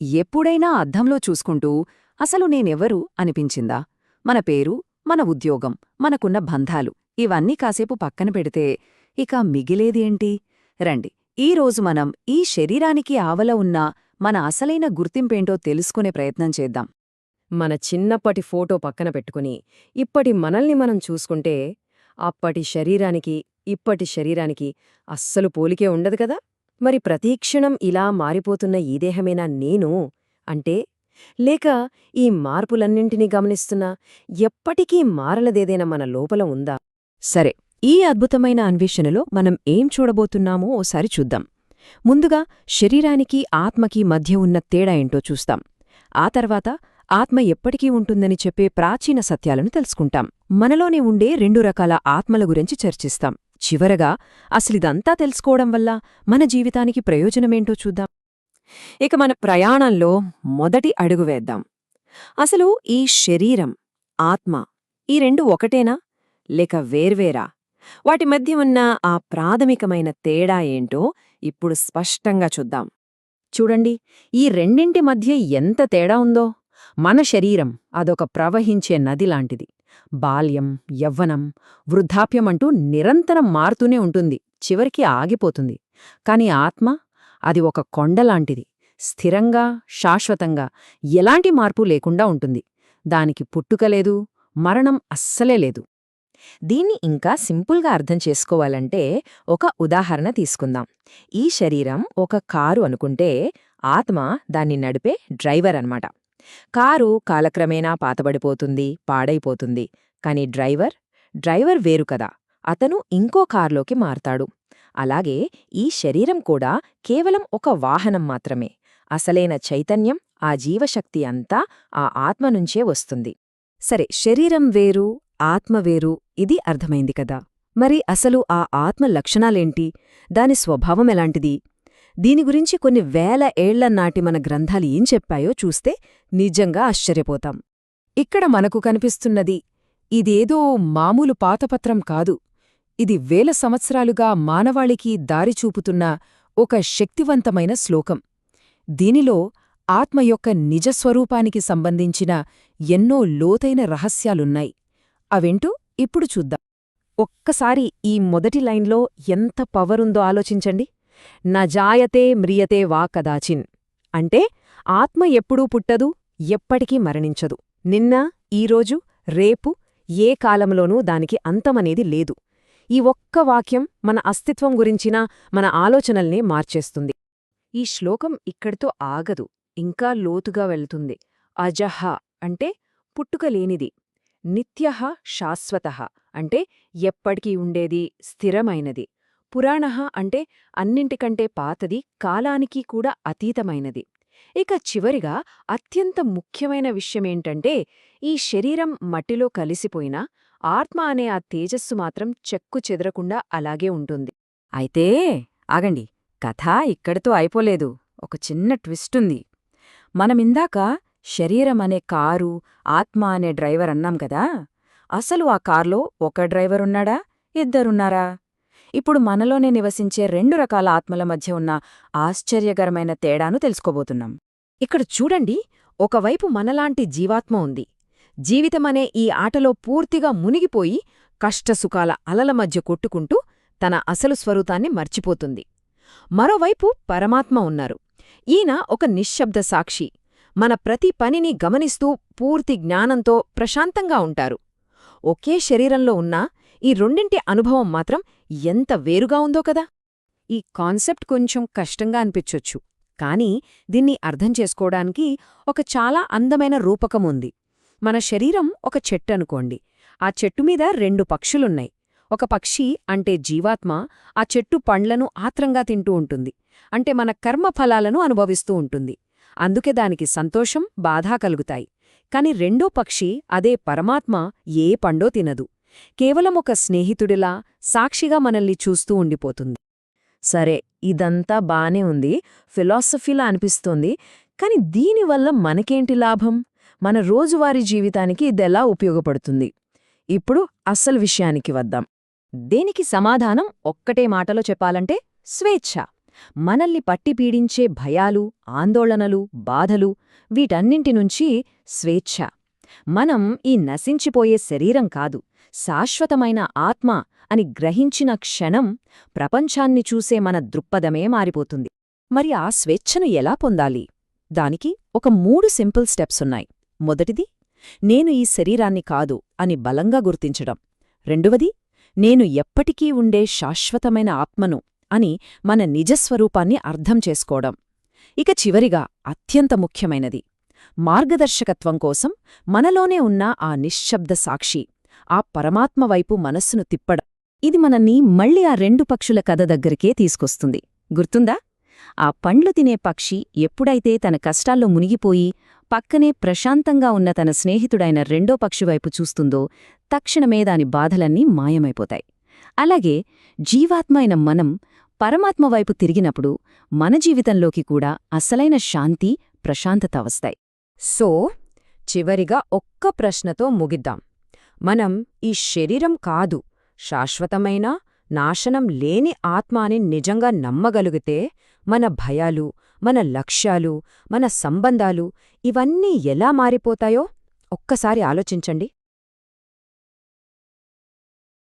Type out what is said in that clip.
ఎప్పుడైనా అద్దంలో చూసుకుంటూ అసలు నేనెవరు అనిపించిందా? మన పేరు, మన ఉద్యోగం, మనకున్న బంధాలు ఇవన్నీ కాసేపు పక్కన పెడితే ఇక మిగిలేది ఏంటి? రండి, ఈరోజు మనం ఈ శరీరానికి ఆవల ఉన్న మన అసలైన గుర్తింపేంటో తెలుసుకునే ప్రయత్నం చేద్దాం. మన చిన్నప్పటి ఫోటో పక్కన పెట్టుకుని ఇప్పటి మనల్ని మనం చూసుకుంటే అప్పటి శరీరానికి ఇప్పటి శరీరానికి అస్సలు పోలికే ఉండదు కదా. మరి ప్రతీక్షణం ఇలా మారిపోతున్న ఈ దేహమేనా నేను అంటే, లేక ఈ మార్పులన్నింటినీ గమనిస్తున్నా ఎప్పటికీ మారలదేదైనా మన లోపల ఉందా? సరే, ఈ అద్భుతమైన అన్వేషణలో మనం ఏం చూడబోతున్నామో ఓసారి చూద్దాం. ముందుగా శరీరానికి ఆత్మకి మధ్య ఉన్న తేడా ఏంటో చూస్తాం. ఆ తర్వాత ఆత్మ ఎప్పటికీ ఉంటుందని చెప్పే ప్రాచీన సత్యాలను తెలుసుకుంటాం. మనలోనే ఉండే 2 రకాల ఆత్మల గురించి చర్చిస్తాం. చివరగా అసలిదంతా తెలుసుకోవడం వల్ల మన జీవితానికి ప్రయోజనమేంటో చూద్దాం. ఇక మన ప్రయాణంలో మొదటి అడుగు వేద్దాం. అసలు ఈ శరీరం, ఆత్మ ఈ రెండు ఒకటేనా లేక వేర్వేరా? వాటి మధ్య ఉన్న ఆ ప్రాథమికమైన తేడా ఏంటో ఇప్పుడు స్పష్టంగా చూద్దాం. చూడండి, ఈ రెండింటి మధ్య ఎంత తేడా ఉందో. మన శరీరం అదొక ప్రవహించే నది లాంటిది. బాల్యం, యవ్వనం, వృద్ధాప్యమంటూ నిరంతరం మారుతూనే ఉంటుంది, చివరికి ఆగిపోతుంది. కాని ఆత్మ అది ఒక కొండలాంటిది, స్థిరంగా, శాశ్వతంగా, ఎలాంటి మార్పు లేకుండా ఉంటుంది. దానికి పుట్టుకలేదు, మరణం అస్సలే లేదు. దీన్ని ఇంకా సింపుల్గా అర్థం చేసుకోవాలంటే ఒక ఉదాహరణ తీసుకుందాం. ఈ శరీరం ఒక కారు అనుకుంటే ఆత్మ దాన్ని నడిపే డ్రైవర్ అన్నమాట. కారు కాలక్రమేణా పాతబడిపోతుంది, పాడైపోతుంది. కాని డ్రైవర్ వేరు కదా, అతను ఇంకో కార్లోకి మారతాడు. అలాగే ఈ శరీరం కూడా కేవలం ఒక వాహనం మాత్రమే. అసలైన చైతన్యం, ఆ జీవశక్తి అంతా ఆ ఆత్మ నుంచే వస్తుంది. సరే, శరీరం వేరు, ఆత్మ వేరు, ఇది అర్థమైంది కదా. మరి అసలు ఆ ఆత్మ లక్షణాలేంటి? దాని స్వభావం ఎలాంటిది? దీని గురించి కొన్ని వేల ఏళ్ల నాటి మన గ్రంథాలు ఏం చెప్పాయో చూస్తే నిజంగా ఆశ్చర్యపోతాం. ఇక్కడ మనకు కనిపిస్తున్నది ఇదేదో మామూలు పాతపత్రం కాదు. ఇది వేల సంవత్సరాలుగా మానవాళికి దారిచూపుతున్న ఒక శక్తివంతమైన శ్లోకం. దీనిలో ఆత్మ యొక్క నిజస్వరూపానికి సంబంధించిన ఎన్నో లోతైన రహస్యాలున్నాయి. అవేంటో ఇప్పుడు చూద్దాం. ఒక్కసారి ఈ మొదటి లైన్లో ఎంత పవరుందో ఆలోచించండి. న జాయతే మ్రియతే వా కదాచిన్ అంటే ఆత్మ ఎప్పుడూ పుట్టదు, ఎప్పటికీ మరణించదు. నిన్న, ఈరోజు, రేపు ఏ కాలంలోనూ దానికి అంతమనేది లేదు. ఈ ఒక్క వాక్యం మన అస్తిత్వం గురించిన మన ఆలోచనల్నే మార్చేస్తుంది. ఈ శ్లోకం ఇక్కడితో ఆగదు, ఇంకా లోతుగా వెళ్తుంది. అజహ అంటే పుట్టుకలేనిది, నిత్యః శాశ్వతః అంటే ఎప్పటికీ ఉండేది, స్థిరమైనది, పురాణః అంటే అన్నింటికంటే పాతది, కాలానికి కూడా అతీతమైనది. ఇక చివరిగా అత్యంత ముఖ్యమైన విషయమేంటంటే ఈ శరీరం మట్టిలో కలిసిపోయినా ఆత్మ అనే ఆ తేజస్సు మాత్రం చెక్కు చెదరకుండా అలాగే ఉంటుంది. అయితే ఆగండి, కథ ఇక్కడితో అయిపోలేదు. ఒక చిన్న ట్విస్టుంది. మనమిందాక శరీరం అనే కారు, ఆత్మ అనే డ్రైవర్ అన్నాం కదా. అసలు ఆ కార్లో ఒక డ్రైవరున్నాడా, ఇద్దరున్నారా? ఇప్పుడు మనలోనే నివసించే 2 రకాల ఆత్మల మధ్య ఉన్న ఆశ్చర్యకరమైన తేడాను తెలుసుకోబోతున్నాం. ఇక్కడ చూడండి, ఒకవైపు మనలాంటి జీవాత్మ ఉంది. జీవితమనే ఈ ఆటలో పూర్తిగా మునిగిపోయి కష్టసుఖాల అలల మధ్య కొట్టుకుంటూ తన అసలు స్వరూపాన్ని మర్చిపోతుంది. మరోవైపు పరమాత్మ ఉన్నారు. ఈయన ఒక నిశ్శబ్ద సాక్షి, మన ప్రతి పనిని గమనిస్తూ పూర్తి జ్ఞానంతో ప్రశాంతంగా ఉంటారు. ఒకే శరీరంలో ఉన్నా ఈ రెండింటి అనుభవం మాత్రం ఎంత వేరుగా ఉందో కదా. ఈ కాన్సెప్ట్ కొంచెం కష్టంగా అనిపించొచ్చు, కానీ దీన్ని అర్థం చేసుకోవడానికి ఒక చాలా అందమైన రూపకం ఉంది. మన శరీరం ఒక చెట్టు అనుకోండి. ఆ చెట్టుమీద 2 పక్షులున్నాయి. ఒక పక్షి అంటే జీవాత్మ ఆ చెట్టు పండ్లను ఆత్రంగా తింటూ ఉంటుంది, అంటే మన కర్మఫలాలను అనుభవిస్తూ ఉంటుంది. అందుకే దానికి సంతోషం, బాధ కలుగుతాయి. కాని రెండో పక్షి, అదే పరమాత్మ, ఏ పండో తినదు. కేవలం ఒక స్నేహితుడిలా, సాక్షిగా మనల్ని చూస్తూ ఉండిపోతుంది. సరే, ఇదంతా బానే ఉంది, ఫిలాసఫీలా అనిపిస్తోంది. కాని దీనివల్ల మనకేంటి లాభం? మన రోజువారీ జీవితానికి ఇదెలా ఉపయోగపడుతుంది? ఇప్పుడు అసలు విషయానికి వద్దాం. దేనికి సమాధానం ఒక్కటే మాటలో చెప్పాలంటే స్వేచ్ఛ. మనల్ని పట్టి పీడించే భయాలు, ఆందోళనలు, బాధలు వీటన్నింటి నుంచి స్వేచ్ఛ. మనం ఈ నశించిపోయే శరీరం కాదు, శాశ్వతమైన ఆత్మ అని గ్రహించిన క్షణం ప్రపంచాన్ని చూసే మన దృక్పథమే మారిపోతుంది. మరి ఆ స్వేచ్ఛను ఎలా పొందాలి? దానికి ఒక 3 సింపుల్ స్టెప్సున్నాయి. మొదటిది, నేను ఈ శరీరాన్ని కాదు అని బలంగా గుర్తించడం. రెండవది, నేను ఎప్పటికీ ఉండే శాశ్వతమైన ఆత్మను అని మన నిజస్వరూపాన్ని అర్థం చేసుకోవడం. ఇక చివరిగా అత్యంత ముఖ్యమైనది, మార్గదర్శకత్వం కోసం మనలోనే ఉన్న ఆ నిశ్శబ్ద సాక్షి, ఆ పరమాత్మ వైపు మనస్సును తిప్పడం. ఇది మనల్ని మళ్ళీ ఆ 2 పక్షుల కథ దగ్గరికే తీసుకొస్తుంది. గుర్తుందా? ఆ పండ్లు తినే పక్షి ఎప్పుడైతే తన కష్టాల్లో మునిగిపోయి పక్కనే ప్రశాంతంగా ఉన్న తన స్నేహితుడైన రెండో పక్షివైపు చూస్తుందో తక్షణమే దాని బాధలన్నీ మాయమైపోతాయి. అలాగే జీవాత్మ అయిన మనం పరమాత్మ వైపు తిరిగినప్పుడు మన జీవితంలోకి కూడా అసలైన శాంతి, ప్రశాంతత వస్తాయి. సో, చివరిగా ఒక్క ప్రశ్నతో ముగిద్దాం. మనం ఈ శరీరం కాదు, శాశ్వతమైన, నాశనం లేని ఆత్మ అని నిజంగా నమ్మగలిగితే మన భయాలు, మన లక్ష్యాలు, మన సంబంధాలు ఇవన్నీ ఎలా మారిపోతాయో ఒక్కసారి ఆలోచించండి.